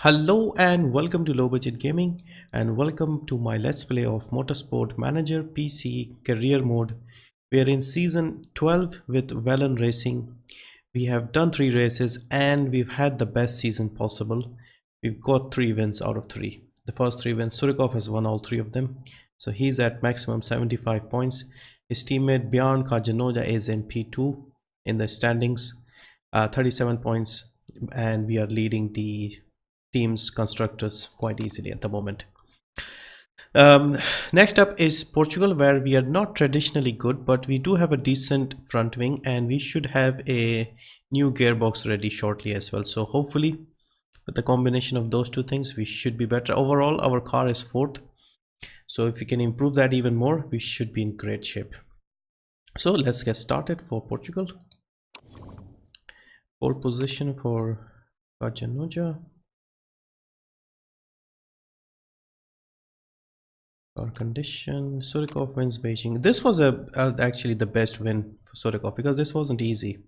Hello and welcome to Low Budget Gaming, and welcome to my Let's Play of Motorsport Manager PC Career Mode. We are in Season 12 with Velan Racing. We have done 3 races and we've had the best season possible. We've got 3 wins out of 3. The first 3 wins, Surikov has won all 3 of them. So he's at maximum 75 points. His teammate Bjorn Kajanoja is in P2 in the standings, 37 points, and we are leading the team's constructors quite easily at the moment. Next up is Portugal, where we are not traditionally good, but we do have a decent front wing and we should have a new gearbox ready shortly as well. So hopefully with the combination of those two things we should be better. Overall our car is 4th, so if we can improve that even more we should be in great shape. So let's get started for Portugal. Pole position for Kajanoja. Car condition. Surikov wins Beijing. This was actually the best win for Surikov because this wasn't easy.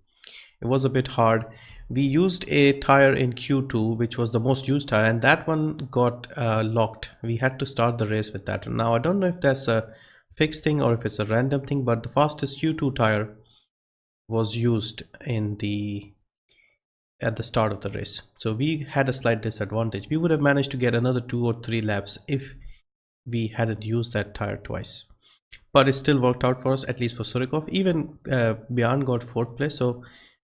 It was a bit hard. We used a tire in Q2, which was the most used tire, and that one got locked. We had to start the race with that one. Now I don't know if that's a fixed thing or if it's a random thing, but the fastest Q2 tire was used at the start of the race. So we had a slight disadvantage. We would have managed to get another 2 or 3 laps if we hadn't used that tire twice, but it still worked out for us, at least for Surikov. Even Bjorn got 4th place, so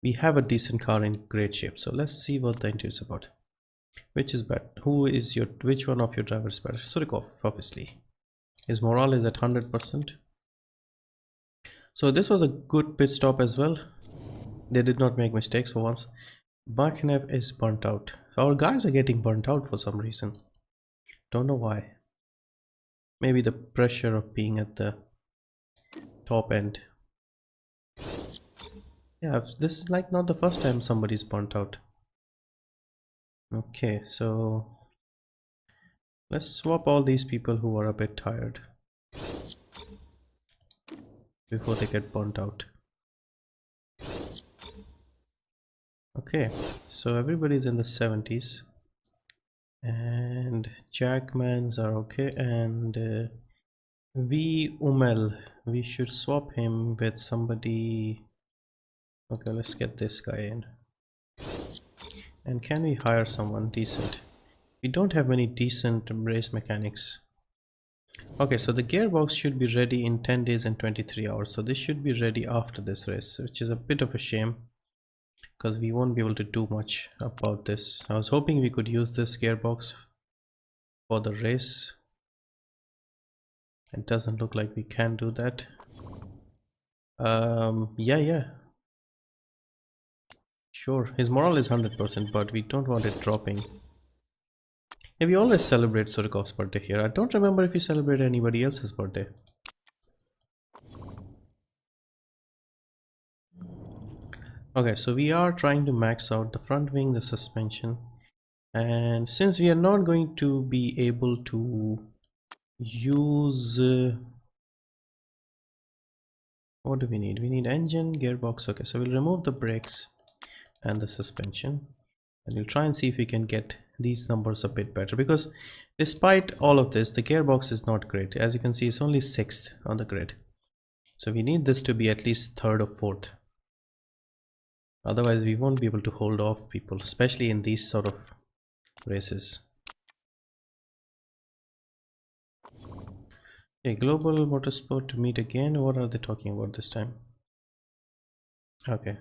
we have a decent car in great shape. So let's see what the interview is about. Which is better? Which one of your drivers is better? Surikov, obviously. His morale is at 100%. So this was a good pit stop as well. They did not make mistakes for once. Bakinev is burnt out. So our guys are getting burnt out for some reason. Don't know why. Maybe the pressure of being at the top end. Yeah, this is like not the first time somebody's burnt out. Okay, so let's swap all these people who are a bit tired before they get burnt out. Okay, so everybody's in the 70s. And Jackmans are okay, and V Umel, we should swap him with somebody. Okay, let's get this guy in. And can we hire someone decent? We don't have many decent race mechanics. Okay, so the gearbox should be ready in 10 days and 23 hours, so this should be ready after this race, which is a bit of a shame because we won't be able to do much about this. I was hoping we could use this gearbox for the race. It doesn't look like we can do that. Yeah, sure, his morale is 100%, but we don't want it dropping. Yeah, we always celebrate Surikov's birthday here. I don't remember if we celebrate anybody else's birthday. Okay, so we are trying to max out the front wing, the suspension, and since we are not going to be able to use what do we need? We need engine, gearbox. Okay, so we'll remove the brakes and the suspension, and we'll try and see if we can get these numbers a bit better, because despite all of this the gearbox is not great. As you can see, it's only 6th on the grid, so we need this to be at least 3rd or 4th. Otherwise we won't be able to hold off people, especially in these sort of races. Okay, Global Motorsport to meet again. What are they talking about this time? Okay,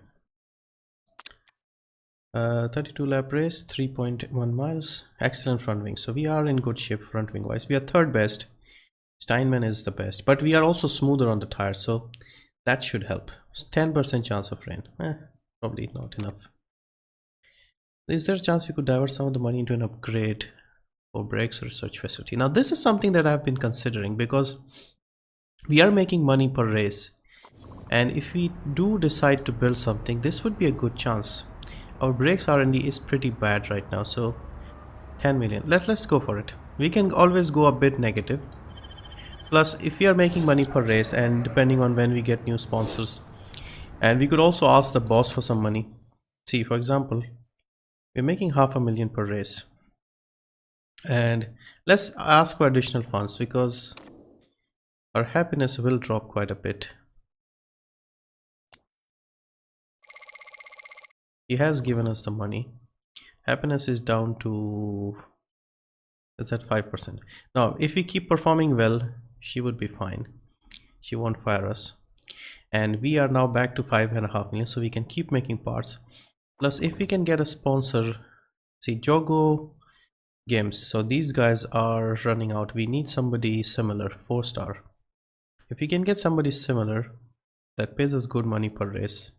32 lap race, 3.1 miles, excellent front wing. So we are in good shape front wing wise. We are 3rd best. Steinman is the best, but we are also smoother on the tires, so that should help. 10% chance of rain. Probably not enough. Is there a chance we could divert some of the money into an upgrade for brakes research facility? Now this is something that I've been considering, because we are making money per race, and if we do decide to build something, this would be a good chance. Our brakes R&D is pretty bad right now, so 10 million. Let's go for it. We can always go a bit negative. Plus, if we are making money per race, and depending on when we get new sponsors, and we could also ask the boss for some money. See, for example, we're making 500,000 per race. And let's ask for additional funds because our happiness will drop quite a bit. He has given us the money. Happiness is down to, is that 5%? Now if we keep performing well, she would be fine. She won't fire us. And we are now back to 5.5 million, so we can keep making parts. Plus if we can get a sponsor, see Jogo Games, so these guys are running out. We need somebody similar, 4-star. If we can get somebody similar that pays us good money per race,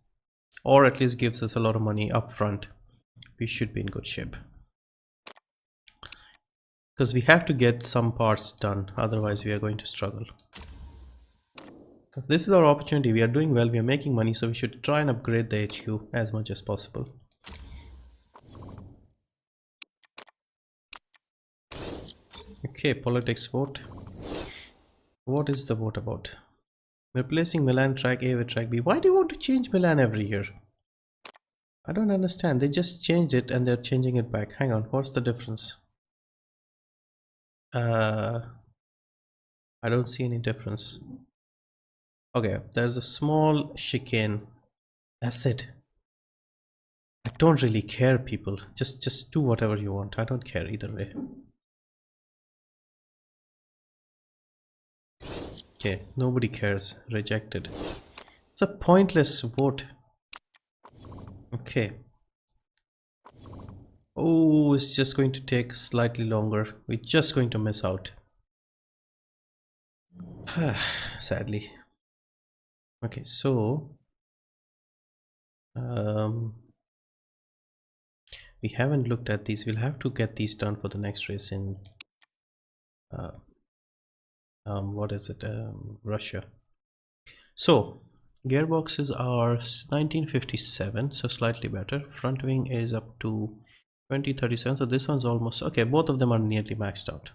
or at least gives us a lot of money up front, we should be in good shape. Because we have to get some parts done, otherwise we are going to struggle. Because this is our opportunity, we are doing well, we are making money, so we should try and upgrade the HQ as much as possible. Okay, politics vote. What is the vote about? Replacing Milan track A with track B. Why do you want to change Milan every year? I don't understand. They just changed it and they're changing it back. Hang on, what's the difference? I don't see any difference. Okay, there's a small chicane. That's it. I don't really care, people. Just do whatever you want. I don't care either way. Okay, nobody cares. Rejected. It's a pointless vote. Okay. Oh, it's just going to take slightly longer. We're just going to miss out. Sadly. Okay, so we haven't looked at these. We'll have to get these done for the next race in what is it, Russia. So gearboxes are 1957, so slightly better. Front wing is up to 2037, so this one's almost okay. Both of them are nearly maxed out.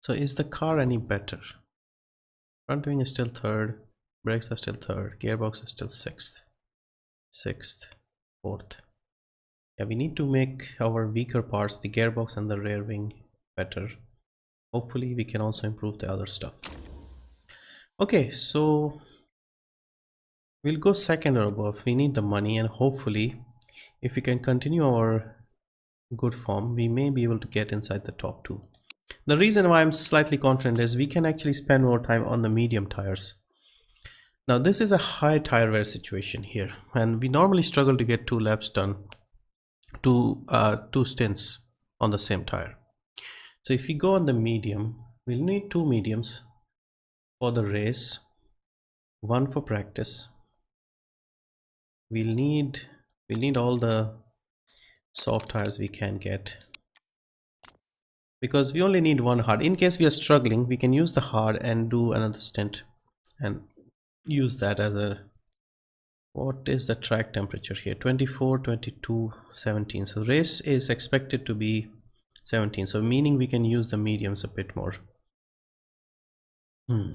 So is the car any better? Front wing is still third, brakes are still third, gearbox is still sixth, fourth. Yeah, we need to make our weaker parts, the gearbox and the rear wing, better. Hopefully we can also improve the other stuff. Okay, so we'll go second or above. We need the money, and hopefully if we can continue our good form, we may be able to get inside the top 2. The reason why I'm slightly confident is we can actually spend more time on the medium tires. Now this is a high tire wear situation here, and we normally struggle to get 2 laps done, two stints on the same tire. So if we go on the medium, we'll need 2 mediums for the race, 1 for practice. We'll need all the soft tires we can get, because we only need 1 hard. In case we are struggling, we can use the hard and do another stint and use that as a, what is the track temperature here? 24, 22, 17. So race is expected to be 17, so meaning we can use the mediums a bit more. I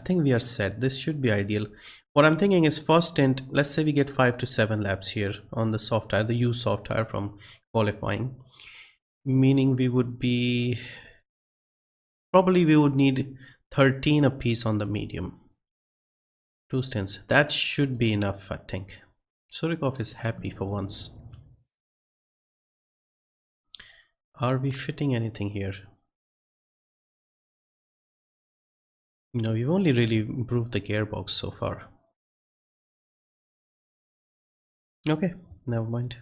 think we are set. This should be ideal. What I'm thinking is first stint, let's say we get 5 to 7 laps here on the soft tire, the used soft tire from qualifying, meaning we would be, probably we would need 13 a piece on the medium. 2 stints, that should be enough. I think Surikov is happy for once. Are we fitting anything here? No, we've only really improved the gearbox so far. Okay, never mind.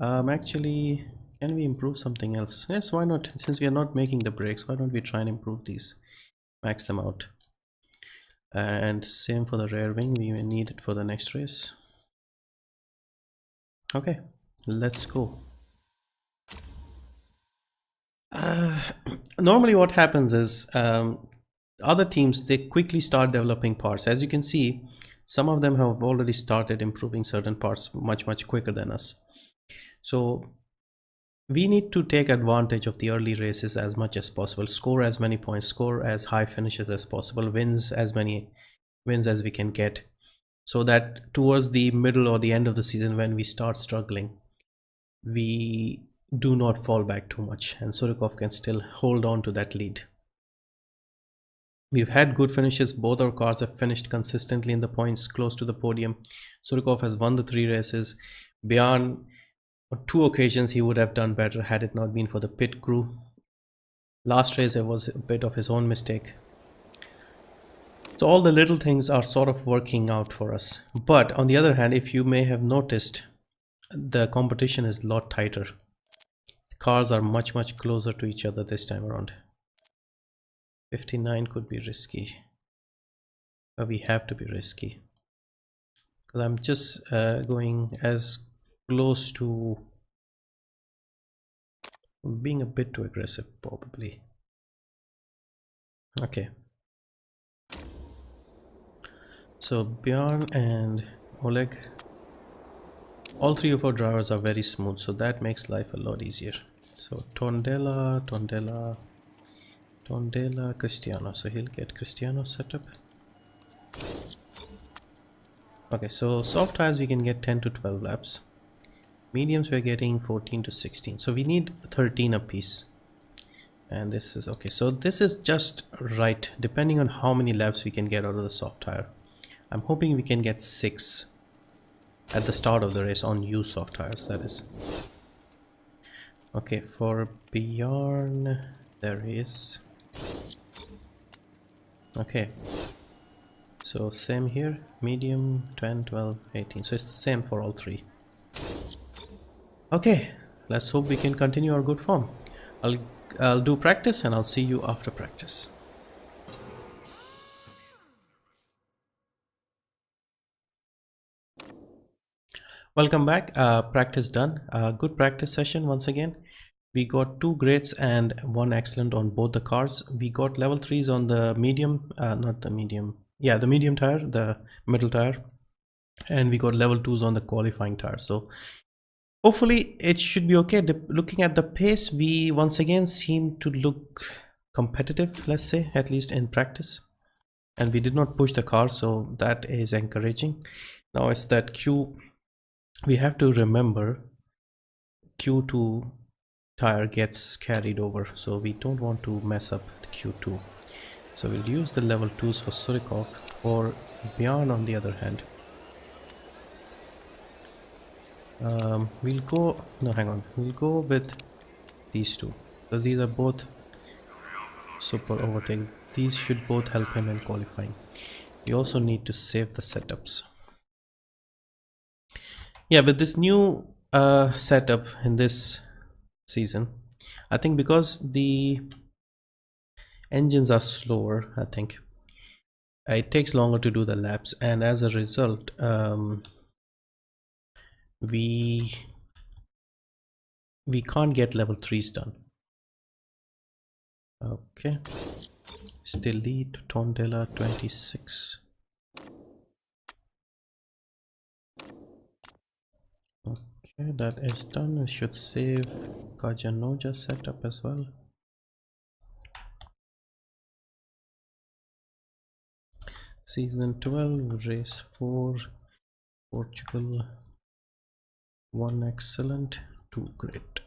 Actually, can we improve something else? Yes, why not? Since we are not making the brakes, why don't we try and improve these, max them out. And same for the rear wing, we will need it for the next race. Okay, let's go. Normally what happens is other teams, they quickly start developing parts. As you can see, some of them have already started improving certain parts much quicker than us. So we need to take advantage of the early races as much as possible, score as many points, score as high finishes as possible, wins as many wins as we can get, so that towards the middle or the end of the season, when we start struggling, we do not fall back too much and Surikov can still hold on to that lead. We've had good finishes. Both our cars have finished consistently in the points close to the podium. Surikov has won the 3 races. Bjorn, on 2 occasions he would have done better had it not been for the pit crew. Last race it was a bit of his own mistake. So all the little things are sort of working out for us. But on the other hand, if you may have noticed, the competition is a lot tighter. The cars are much closer to each other this time around. 59 could be risky, but we have to be risky because I'm just going as close to being a bit too aggressive probably. Okay, so Bjorn and Oleg, all 3 of our drivers are very smooth, so that makes life a lot easier. So Tondela, Cristiano, so he'll get Cristiano set up. Okay, so soft tires we can get 10 to 12 laps. Mediums we're getting 14 to 16, so we need 13 apiece. And this is okay, so this is just right depending on how many laps we can get out of the soft tire. I'm hoping we can get 6 at the start of the race on used soft tires, that is. Okay, for Bjorn there is. Okay, so same here, medium, 10, 12, 18, so it's the same for all 3. Okay, let's hope we can continue our good form. I'll do practice and I'll see you after practice. Welcome back. Practice done. Good practice session once again. We got 2 greats and 1 excellent on both the cars. We got level 3s on the medium, not the medium, yeah, the medium tire, the middle tire, and we got level 2s on the qualifying tire. So hopefully it should be okay. Looking at the pace, we once again seem to look competitive, let's say, at least in practice, and we did not push the car, so that is encouraging. Now it's that Q, we have to remember Q2 tire gets carried over, so we don't want to mess up the Q2. So we'll use the level 2s for Surikov. For Bjorn on the other hand, we'll go, no hang on, we'll go with these 2 because these are both super overtake. These should both help him in qualifying. We also need to save the setups. Yeah, with this new setup in this season, I think because the engines are slower, I think it takes longer to do the laps, and as a result we can't get level 3s done. Okay, still lead to Tondela 26. Okay, that is done. We should save Kajanoja setup as well. Season 12, race 4, Portugal, 1 excellent, 2 great.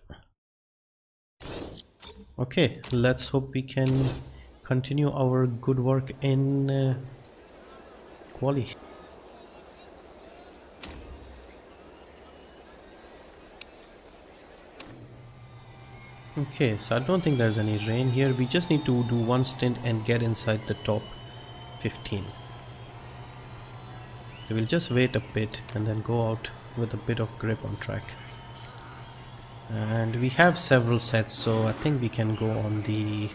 Okay, let's hope we can continue our good work in quali. Okay, so I don't think there's any rain here. We just need to do 1 stint and get inside the top 15. So we'll just wait a bit and then go out with a bit of grip on track. And we have several sets, so I think we can go on the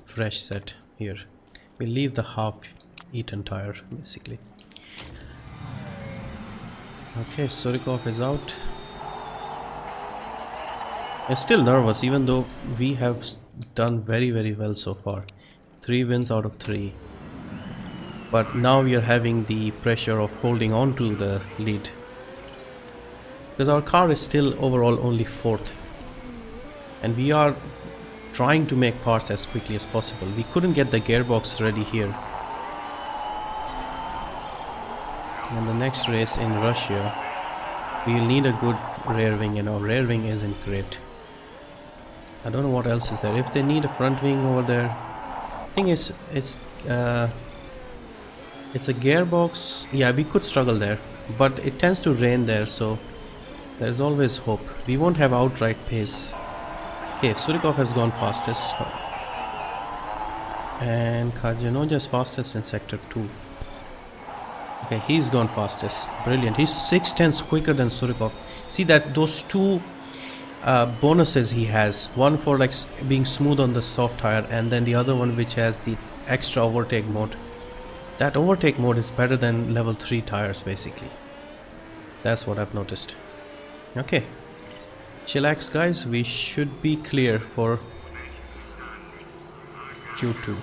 fresh set here. We'll leave the half-eaten tire basically. Okay, Surikov is out. I'm still nervous even though we have done very well so far. 3 wins out of 3. But now we are having the pressure of holding on to the lead. Because our car is still overall only 4th. And we are trying to make parts as quickly as possible. We couldn't get the gearbox ready here. And the next race in Russia, We'll need a good rear wing, you know. Rear wing isn't great. I don't know what else is there. If they need a front wing over there, thing is, it's a gearbox. Yeah, we could struggle there, but it tends to rain there, so there's always hope. We won't have outright pace. Okay, Surikov has gone fastest, and Kajanoja is fastest in sector 2. Okay, he's gone fastest. Brilliant. He's 6/10 quicker than Surikov. See that those two bonuses he has, one for like being smooth on the soft tire, and then the other one which has the extra overtake mode. That overtake mode is better than level 3 tires basically. That's what I've noticed. Okay, chillax guys, we should be clear for Q2.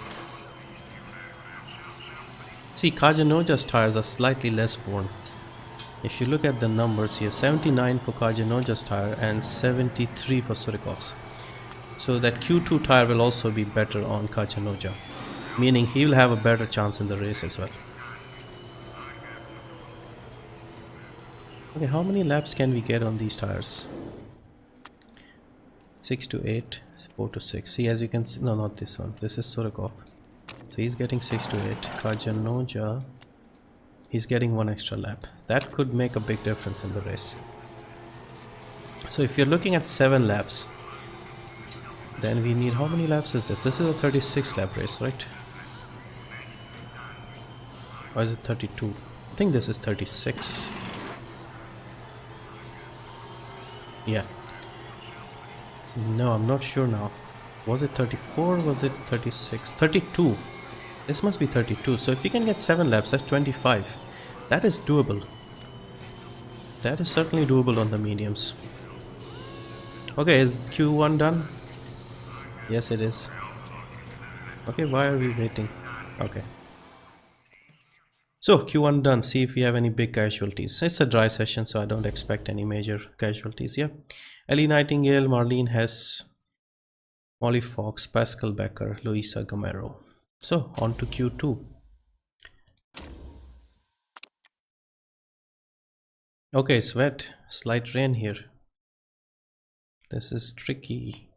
See, Kajanoja's tires are slightly less worn. If you look at the numbers here, 79 for Kajanoja's tire and 73 for Surikov's. So that Q2 tire will also be better on Kajanoja, meaning he will have a better chance in the race as well. Okay, how many laps can we get on these tires? 6 to 8, 4 to 6. See, as you can see, no, not this one. This is Surikov. So he's getting 6 to 8. Kajanoja, he's getting 1 extra lap. That could make a big difference in the race. So if you're looking at 7 laps, then we need, how many laps is this? This is a 36 lap race, right? Or is it 32? I think this is 36. Yeah. No, I'm not sure now. Was it 34 or was it 36? 32. This must be 32. So if we can get 7 laps, that's 25. That is doable. That is certainly doable on the mediums. Okay, is Q1 done? Yes, it is. Okay, why are we waiting? Okay. So Q1 done. See if we have any big casualties. It's a dry session, so I don't expect any major casualties. Yeah. Ellie Nightingale, Marlene Hess, Molly Fox, Pascal Becker, Luisa Gamero. So on to Q2. Okay, it's wet. Slight rain here. This is tricky.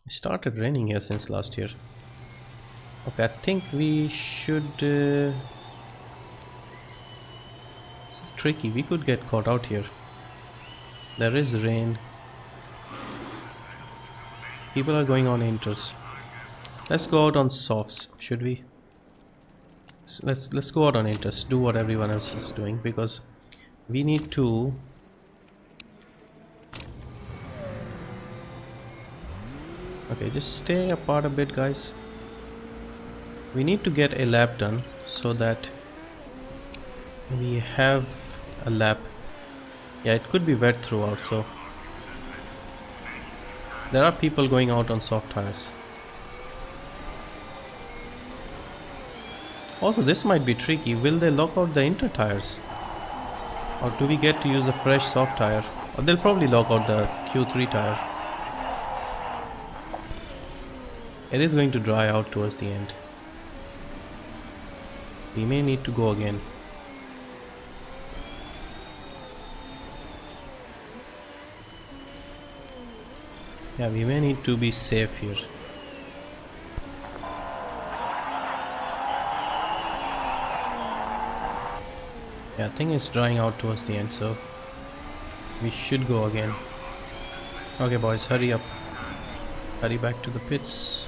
It started raining here since last year. Okay, I think we should... this is tricky. We could get caught out here. There is rain. People are going on inters. Let's go out on softs, should we? Let's go out on inters. Do what everyone else is doing, because we need to... Okay, just stay apart a bit, guys. We need to get a lap done so that we have a lap. Yeah, it could be wet throughout, so there are people going out on soft tires. Also, this might be tricky. Will they lock out the inter tires, or do we get to use a fresh soft tire? Or they'll probably lock out the Q3 tire. It is going to dry out towards the end. We may need to go again. Yeah, we may need to be safe here. Yeah, I think it's drying out towards the end, so we should go again. Okay boys, hurry up. Hurry back to the pits.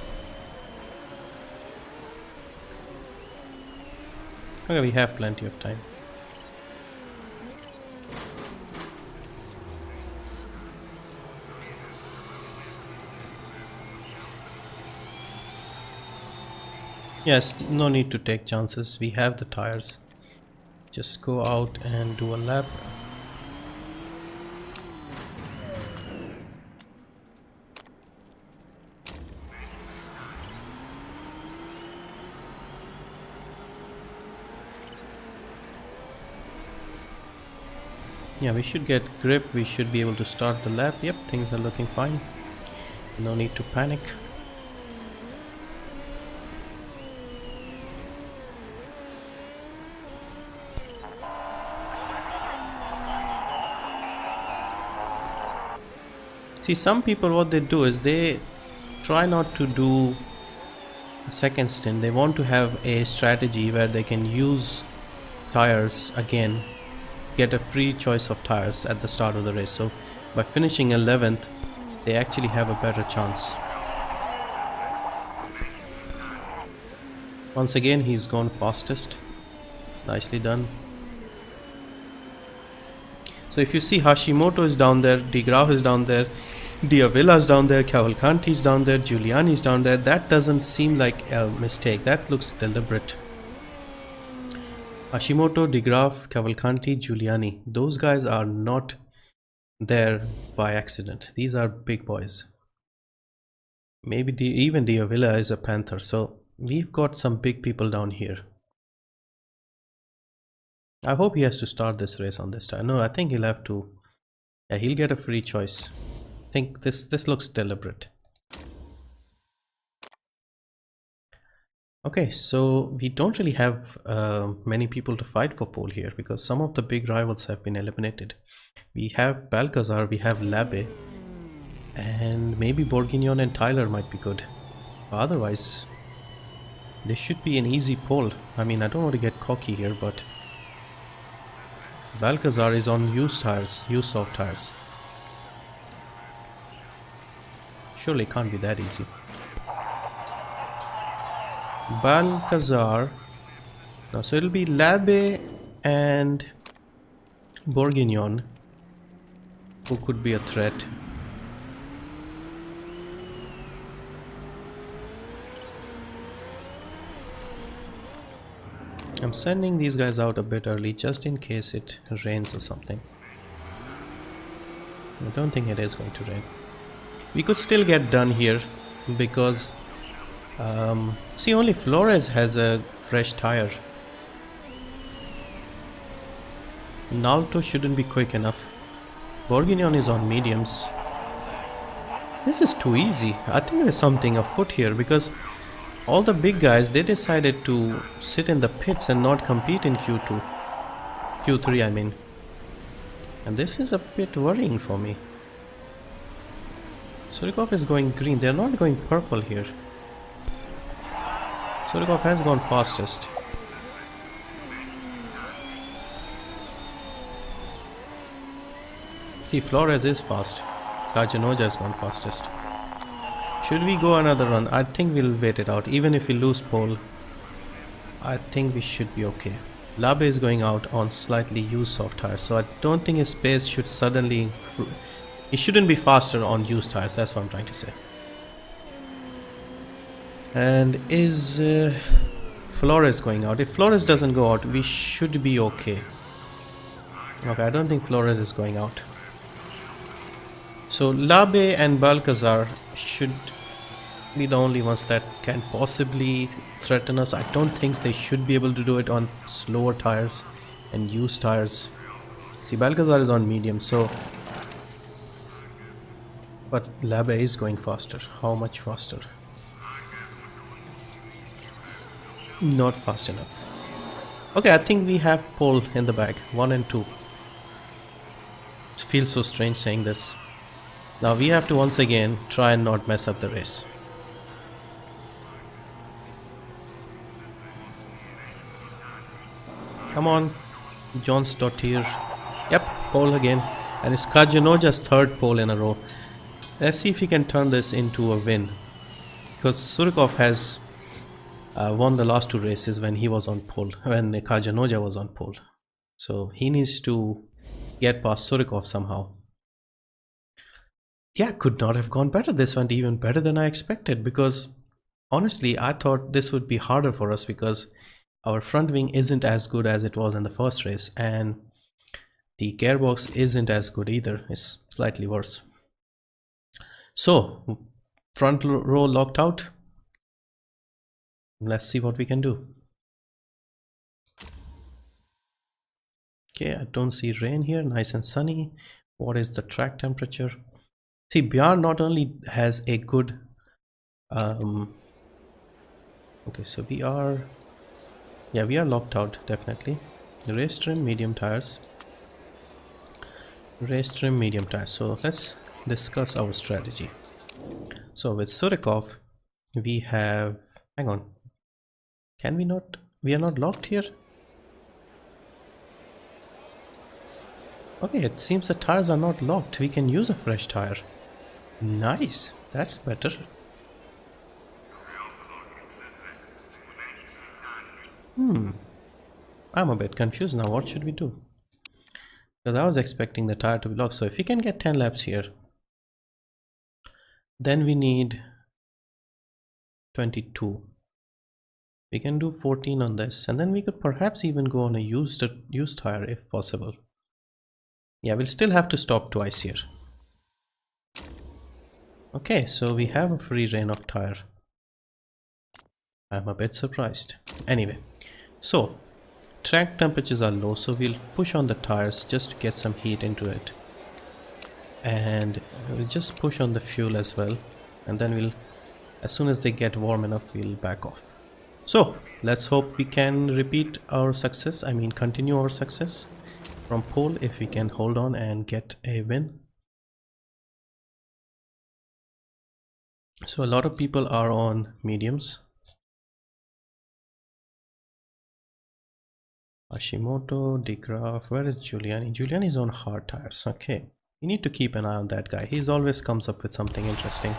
Okay, we have plenty of time. Yes, no need to take chances. We have the tires. Just go out and do a lap. Yeah, we should get grip. We should be able to start the lap. Yep, things are looking fine. No need to panic. See, some people, what they do is they try not to do a second stint. They want to have a strategy where they can use tires again, get a free choice of tires at the start of the race. So by finishing 11th, they actually have a better chance. Once again, he's gone fastest. Nicely done. So if you see, Hashimoto is down there, De Graaf is down there, Diavila is down there, Cavalcanti is down there, Giuliani is down there. That doesn't seem like a mistake. That looks deliberate. Hashimoto, De Graaf, Cavalcanti, Giuliani. Those guys are not there by accident. These are big boys. Maybe even Diavila is a Panther. So we've got some big people down here. I hope he has to start this race on this tire. No, I think he'll have to. Yeah, he'll get a free choice. I think this looks deliberate. Okay, so we don't really have many people to fight for pole here because some of the big rivals have been eliminated. We have Balcazar, we have Labe, and maybe Bourguignon and Tyler might be good. Otherwise, this should be an easy pole. I mean, I don't want to get cocky here, but Balcazar is on used tires, used soft tires. Surely it can't be that easy. Balcazar. No, so it'll be Labe and Bourguignon who could be a threat. I'm sending these guys out a bit early just in case it rains or something. I don't think it is going to rain. We could still get done here because see, only Flores has a fresh tire. Nalto shouldn't be quick enough. Bourguignon is on mediums. This is too easy. I think there's something afoot here because all the big guys, they decided to sit in the pits and not compete in Q3 I mean. And this is a bit worrying for me. Surikov is going green. They're not going purple here. Surikov has gone fastest. See, Flores is fast. Kajanoja has gone fastest. Should we go another run? I think we'll wait it out. Even if we lose pole, I think we should be okay. Labe is going out on slightly used soft tires, so I don't think his pace should suddenly improve. He shouldn't be faster on used tires, that's what I'm trying to say. And is Flores going out? If Flores doesn't go out, we should be okay. Okay, I don't think Flores is going out. So Labe and Balcazar should be the only ones that can possibly threaten us. I don't think they should be able to do it on slower tires and used tires. See, Balcazar is on medium, so... But Labe is going faster. How much faster? Not fast enough. Okay, I think we have pole in the bag. 1 and 2. It feels so strange saying this. Now we have to once again try and not mess up the race. Come on, John Stottier. Yep, pole again. And it's Kajanoja's third pole in a row. Let's see if he can turn this into a win. Because Surikov has won the last 2 races when he was on pole, when Kajanoja was on pole. So he needs to get past Surikov somehow. Yeah, could not have gone better. This went even better than I expected because honestly, I thought this would be harder for us because our front wing isn't as good as it was in the first race and the gearbox isn't as good either. It's slightly worse. So, front row locked out. Let's see what we can do. Okay, I don't see rain here. Nice and sunny. What is the track temperature? See, Bjarne not only has a good okay, so we are locked out definitely. Race trim, medium tires. Race trim, medium tires. So let's discuss our strategy. So with Surikov, we have, hang on, can we not, we are not locked here? Okay, it seems the tires are not locked. We can use a fresh tire. Nice, that's better. I'm a bit confused now. What should we do? Because I was expecting the tire to be locked. So if we can get 10 laps here, then we need 22. We can do 14 on this, and then we could perhaps even go on a used tire if possible. Yeah, we'll still have to stop twice here. Okay, so we have a free reign of tire. I'm a bit surprised. Anyway, so track temperatures are low, so we'll push on the tires just to get some heat into it. And we'll just push on the fuel as well, and then we'll, as soon as they get warm enough, we'll back off. So let's hope we can repeat our success, I mean continue our success from pole if we can hold on and get a win. So a lot of people are on mediums. Hashimoto, DeGraff, where is Giuliani? Giuliani is on hard tires. Okay, you need to keep an eye on that guy. He's always comes up with something interesting.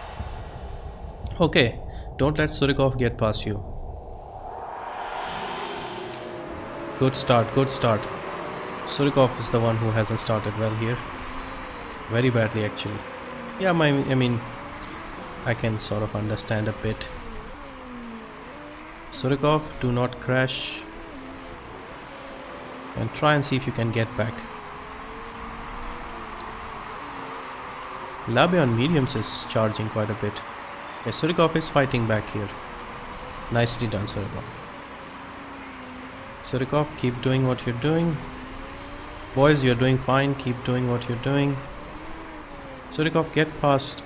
Okay, don't let Surikov get past you. Good start, good start. Surikov is the one who hasn't started well here. Very badly actually. Yeah, I mean, I can sort of understand a bit. Surikov, do not crash. And try and see if you can get back. Labe on mediums is charging quite a bit. Okay, Surikov is fighting back here. Nicely done, Surikov. Surikov, keep doing what you're doing. Boys, you're doing fine. Keep doing what you're doing. Surikov, get past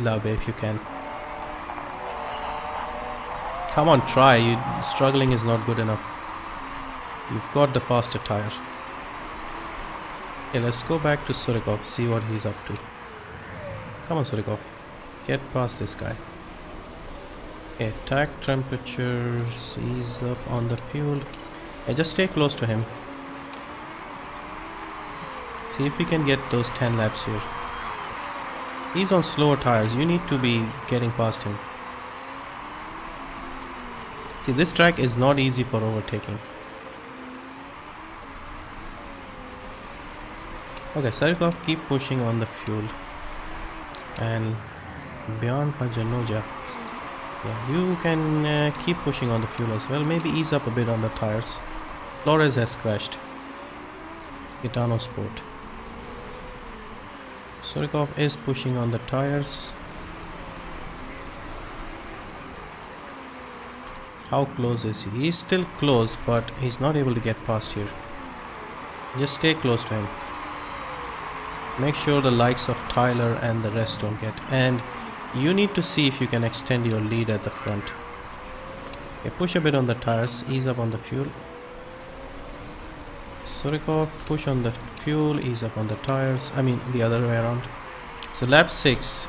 Labe if you can. Come on, try. Struggling is not good enough. You've got the faster tire. Okay, let's go back to Surikov, see what he's up to. Come on, Surikov. Get past this guy. Okay, track temperatures, ease up on the fuel. Okay, just stay close to him. See if we can get those 10 laps here. He's on slower tires. You need to be getting past him. See, this track is not easy for overtaking. Okay, Surikov, keep pushing on the fuel. And Bianca Janoja, yeah, you can keep pushing on the fuel as well. Maybe ease up a bit on the tires. Flores has crashed. Gitano Sport. Surikov is pushing on the tires. How close is he? He's still close, but he's not able to get past here. Just stay close to him. Make sure the likes of Tyler and the rest don't get. And you need to see if you can extend your lead at the front. Okay, push a bit on the tires, ease up on the fuel. Surikov, push on the fuel, ease up on the tires. I mean the other way around. So lap 6.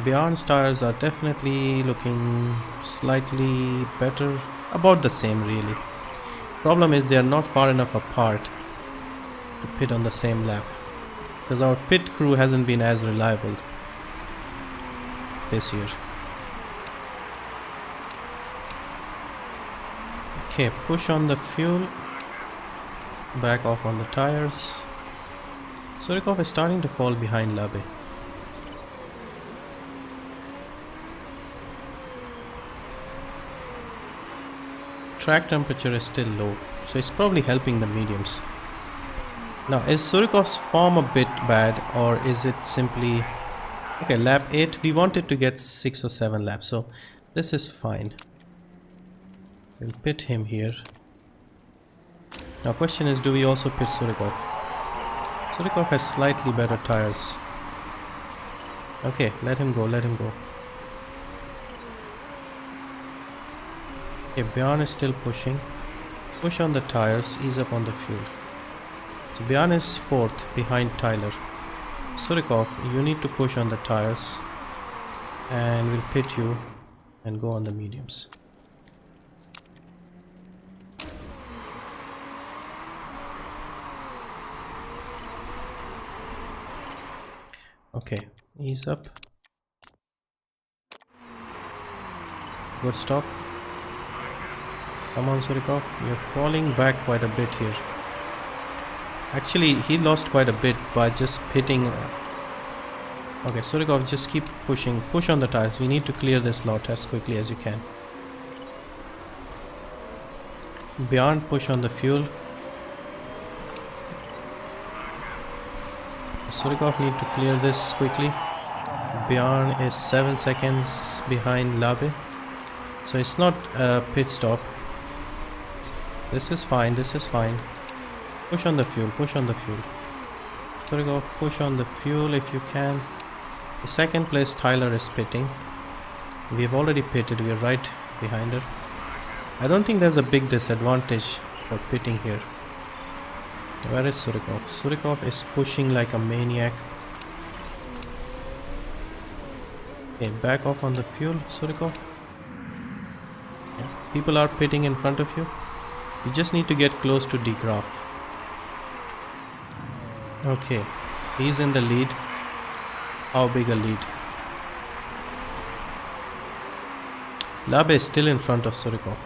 Bjorn's tires are definitely looking slightly better. About the same really. Problem is they are not far enough apart to pit on the same lap. Because our pit crew hasn't been as reliable this year. Okay, push on the fuel. Back off on the tires. Surikov is starting to fall behind Labe. Track temperature is still low, so it's probably helping the mediums. Now, is Surikov's form a bit bad, or is it simply... Okay, lap 8, we wanted to get 6 or 7 laps, so this is fine. We'll pit him here. Now, question is, do we also pit Surikov? Surikov has slightly better tires. Okay, let him go, let him go. Okay, Bjorn is still pushing. Push on the tires, ease up on the fuel. So Bjorn is 4th behind Tyler. Surikov, you need to push on the tires and we'll pit you and go on the mediums. Okay, ease up. Good stop. Come on Surikov, you're falling back quite a bit here. Actually, he lost quite a bit by just pitting. Okay, Surikov, just keep pushing. Push on the tires. We need to clear this lot as quickly as you can. Beyond, push on the fuel. Surikov need to clear this quickly. Bjorn is 7 seconds behind Labe. So it's not a pit stop. This is fine, this is fine. Push on the fuel, push on the fuel. Surikov, push on the fuel if you can. The second place Tyler is pitting. We have already pitted, we are right behind her. I don't think there's a big disadvantage for pitting here. Where is Surikov? Surikov is pushing like a maniac. Okay, back off on the fuel, Surikov. Yeah. People are pitting in front of you. You just need to get close to De Graaf. Okay, he's in the lead. How big a lead? Labe is still in front of Surikov.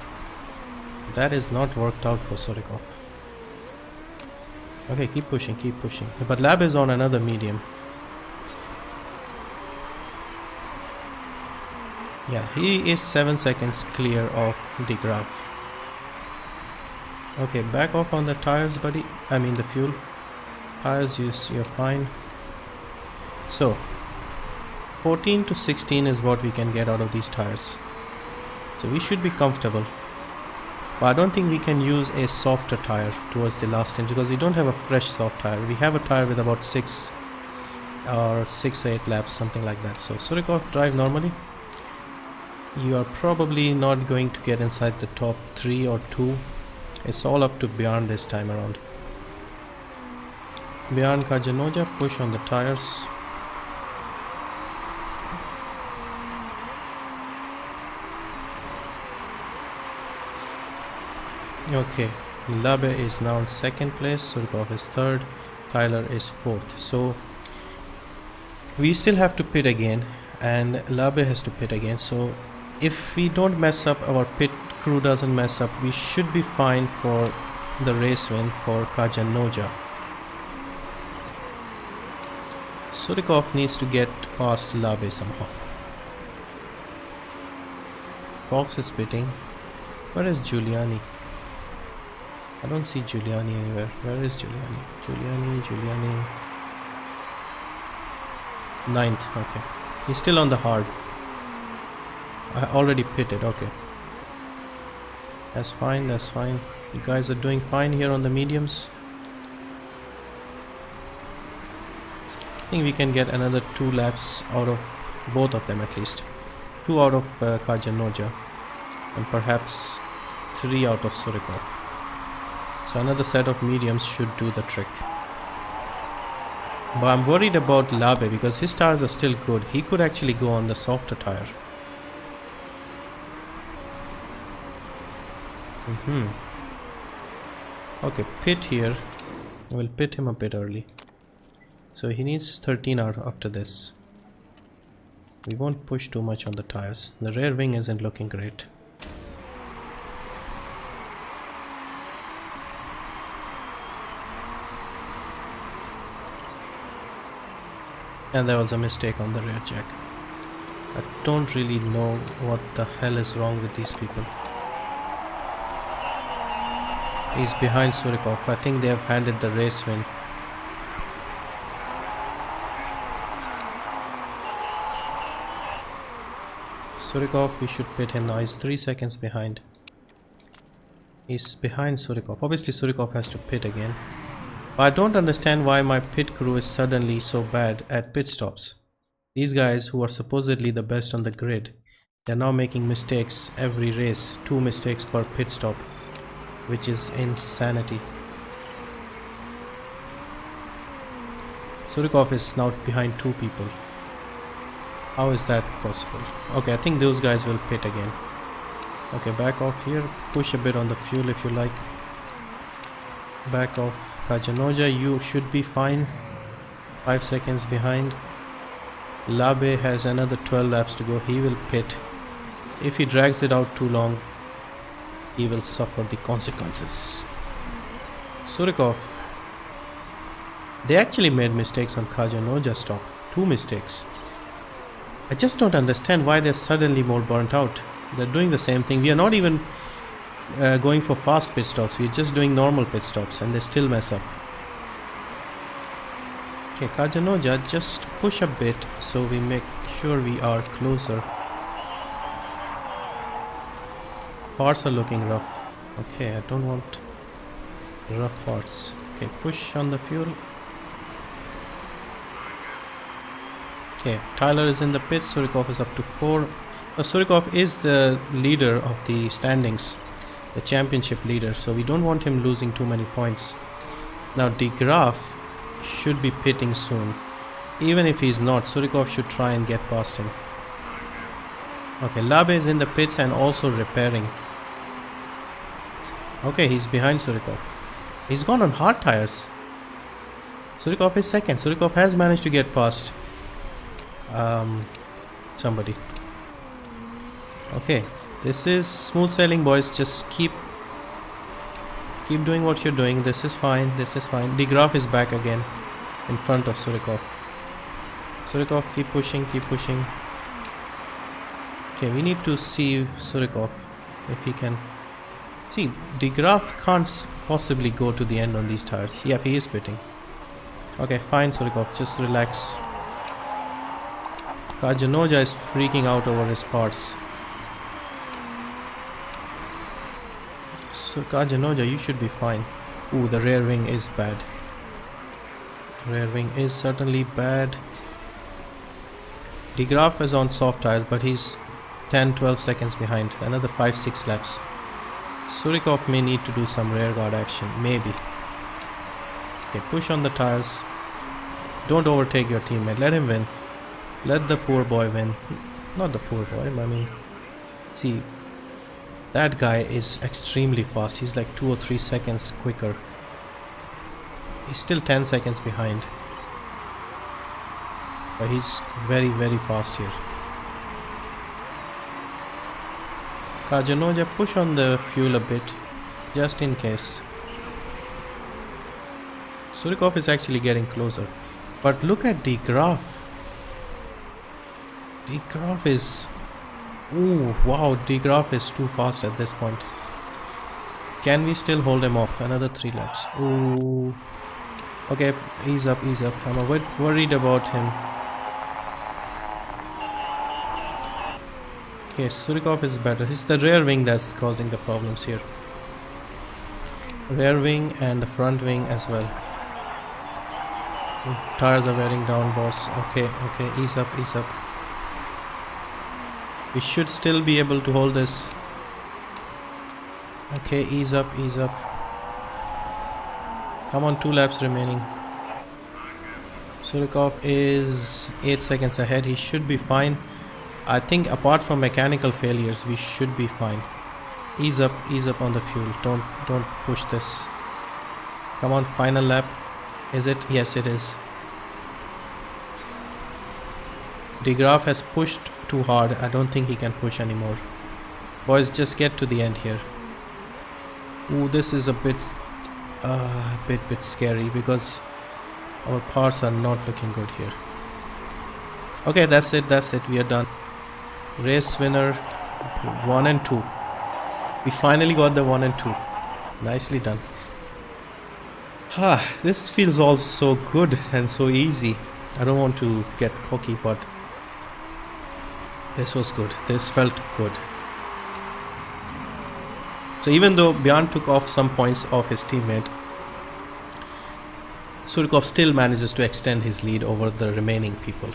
That is not worked out for Surikov. Okay, keep pushing, keep pushing. But Labe is on another medium. Yeah, he is 7 seconds clear of De Graaf. Okay, back off on the tires, buddy. I mean the fuel. Tires, you're fine. So, 14 to 16 is what we can get out of these tires. So we should be comfortable. But I don't think we can use a softer tire towards the last end because we don't have a fresh soft tire. We have a tire with about 6 or 8 laps, something like that. So Surikov, drive normally. You are probably not going to get inside the top 3 or 2. It's all up to Bjorn this time around. Bjorn Kajanoja, push on the tires. Okay, Labe is now in second place, Surikov is third, Tyler is fourth. So we still have to pit again and Labe has to pit again. So if we don't mess up, our pit crew doesn't mess up, we should be fine for the race win for Kajanoja. Surikov needs to get past Labe somehow. Fox is pitting. Where is Giuliani? I don't see Giuliani anywhere. Where is Giuliani? Giuliani. 9th, okay. He's still on the hard. I already pitted, okay. That's fine, that's fine. You guys are doing fine here on the mediums. I think we can get another 2 laps out of both of them at least. 2 out of Kajanoja and perhaps 3 out of Surikov. So another set of mediums should do the trick. But I'm worried about Labe because his tires are still good. He could actually go on the softer tire. Okay, pit here. We'll pit him a bit early. So he needs 13 out after this. We won't push too much on the tires. The rear wing isn't looking great. And there was a mistake on the rear jack. I don't really know what the hell is wrong with these people. He's behind Surikov. I think they have handed the race win. Surikov, we should pit him now. He's 3 seconds behind. He's behind Surikov. Obviously Surikov has to pit again. But I don't understand why my pit crew is suddenly so bad at pit stops. These guys who are supposedly the best on the grid, they're now making mistakes every race. 2 mistakes per pit stop, which is insanity. Surikov is now behind 2 people. How is that possible? Okay, I think those guys will pit again. Okay, back off here. Push a bit on the fuel if you like. Back off. Kajanoja, you should be fine. 5 seconds behind. Labe has another 12 laps to go. He will pit. If he drags it out too long, he will suffer the consequences. Surikov. They actually made mistakes on Kajanoja stop. 2 mistakes. I just don't understand why they're suddenly more burnt out. They're doing the same thing. We are not even going for fast pit stops. We're just doing normal pit stops and they still mess up. Okay, Kajanoja, just push a bit so we make sure we are closer. Parts are looking rough. Okay, I don't want rough parts. Okay, push on the fuel. Okay, Tyler is in the pits. Surikov is up to 4. Surikov is the leader of the standings, the championship leader, so we don't want him losing too many points. Now De Graaf should be pitting soon. Even if he's not, Surikov should try and get past him. Okay, Labe is in the pits and also repairing. Okay, he's behind Surikov. He's gone on hard tires. Surikov is second. Surikov has managed to get past somebody. Okay, this is smooth sailing, boys. Just keep doing what you're doing. This is fine. This is fine. De Graaf is back again in front of Surikov. Surikov, keep pushing, keep pushing. Okay, we need to see Surikov if he can. See, De Graaf can't possibly go to the end on these tires. Yep, he is pitting. Okay, fine, Surikov, just relax. Kajanoja is freaking out over his parts. So Kajanoja, you should be fine. Ooh, the rear wing is bad. Rear wing is certainly bad. De Graaf is on soft tires, but he's 10-12 seconds behind. Another 5-6 laps. Surikov may need to do some rear guard action, maybe. Okay, push on the tires. Don't overtake your teammate. Let him win. Let the poor boy win. Not the poor boy, I mean, see, that guy is extremely fast. He's like 2 or 3 seconds quicker. He's still 10 seconds behind, but he's very, very fast here. Kajanoja, push on the fuel a bit, just in case. Surikov is actually getting closer, but look at De Graaf. De Graaf is... Ooh, wow, De Graaf is too fast at this point. Can we still hold him off? Another 3 laps. Ooh. Okay, ease up, ease up. I'm a bit worried about him. Okay, Surikov is better. It's the rear wing that's causing the problems here. Rear wing and the front wing as well. Tires are wearing down, boss. Okay, okay, ease up, ease up. We should still be able to hold this. Okay, ease up, ease up. Come on, 2 laps remaining. Surikov is 8 seconds ahead. He should be fine. I think apart from mechanical failures, we should be fine. Ease up on the fuel. Don't push this. Come on, final lap. Is it? Yes, it is. De Graaf has pushed too hard. I don't think he can push anymore. Boys, just get to the end here. Ooh, this is a bit scary because our parts are not looking good here. Okay, that's it. We are done. Race winner 1 and 2. We finally got the 1 and 2. Nicely done. This feels all so good and so easy. I don't want to get cocky, but this was good. This felt good. So even though Björn took off some points off his teammate, Surikov still manages to extend his lead over the remaining people.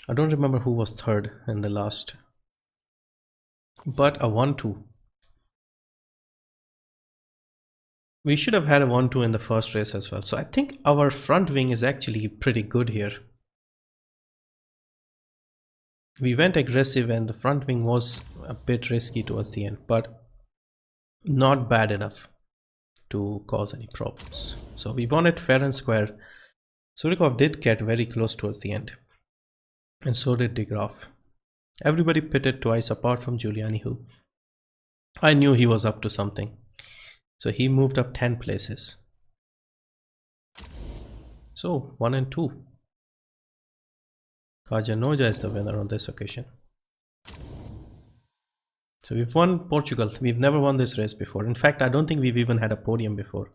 I don't remember who was third in the last, but a 1-2. We should have had a 1-2 in the first race as well. So I think our front wing is actually pretty good here. We went aggressive and the front wing was a bit risky towards the end, but not bad enough to cause any problems. So we won it fair and square. Surikov did get very close towards the end, and so did de Graaf. Everybody pitted twice apart from Giuliani, who I knew he was up to something. So he moved up 10 places. So 1 and 2. Kajanoja is the winner on this occasion. So we've won Portugal. We've never won this race before. In fact, I don't think we've even had a podium before.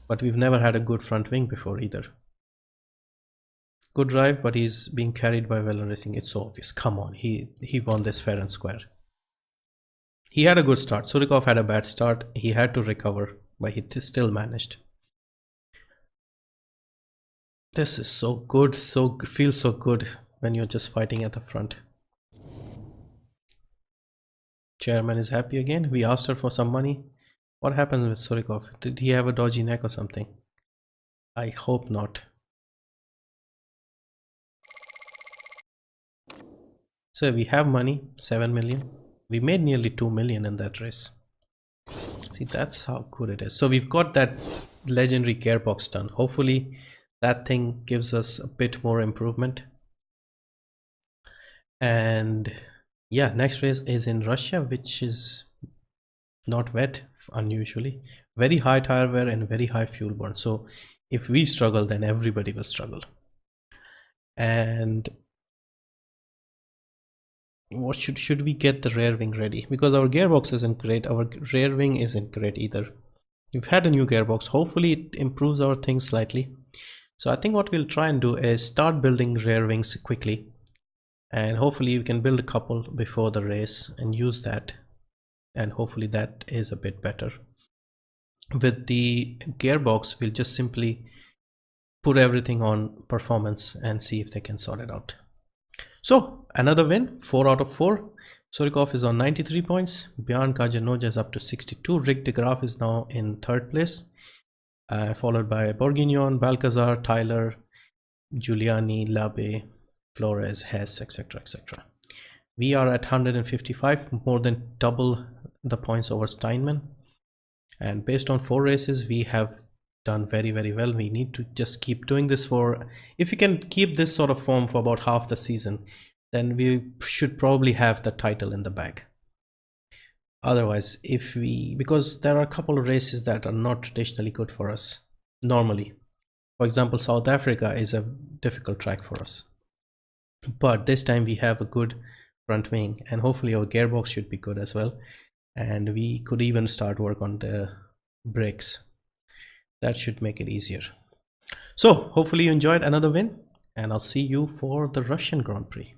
But we've never had a good front wing before either. Good drive, but he's being carried by Velan Racing. It's so obvious. Come on, he won this fair and square. He had a good start. Surikov had a bad start. He had to recover, but he still managed. This is so good. Feels so good when you're just fighting at the front. Chairman is happy again. We asked her for some money. What happened with Surikov? Did he have a dodgy neck or something? I hope not. So we have money, 7 million. We made nearly 2 million in that race. See, that's how good it is. So we've got that legendary gearbox done. Hopefully that thing gives us a bit more improvement. And yeah, next race is in Russia, which is not wet, unusually. Very high tire wear and very high fuel burn. So if we struggle, then everybody will struggle. And what should we get the rear wing ready? Because our gearbox isn't great. Our rear wing isn't great either. We've had a new gearbox. Hopefully it improves our things slightly. So I think what we'll try and do is start building rear wings quickly. And hopefully we can build a couple before the race and use that. And hopefully that is a bit better. With the gearbox, we'll just simply put everything on performance and see if they can sort it out. So another win, 4 out of 4. Surikov is on 93 points. Björn Kajanoja is up to 62. Rick de Graaf is now in 3rd place, followed by Bourguignon, Balcazar, Tyler, Giuliani, Labe, Flores, Hess, etc. etc. We are at 155, more than double the points over Steinman. And based on 4 races, we have done very well. We need to just keep doing this for, if we can keep this sort of form for about half the season, then we should probably have the title in the bag. Otherwise, because there are a couple of races that are not traditionally good for us normally. For example, South Africa is a difficult track for us, but this time we have a good front wing and hopefully our gearbox should be good as well, and we could even start work on the brakes. That should make it easier. So hopefully you enjoyed another win, and I'll see you for the Russian Grand Prix.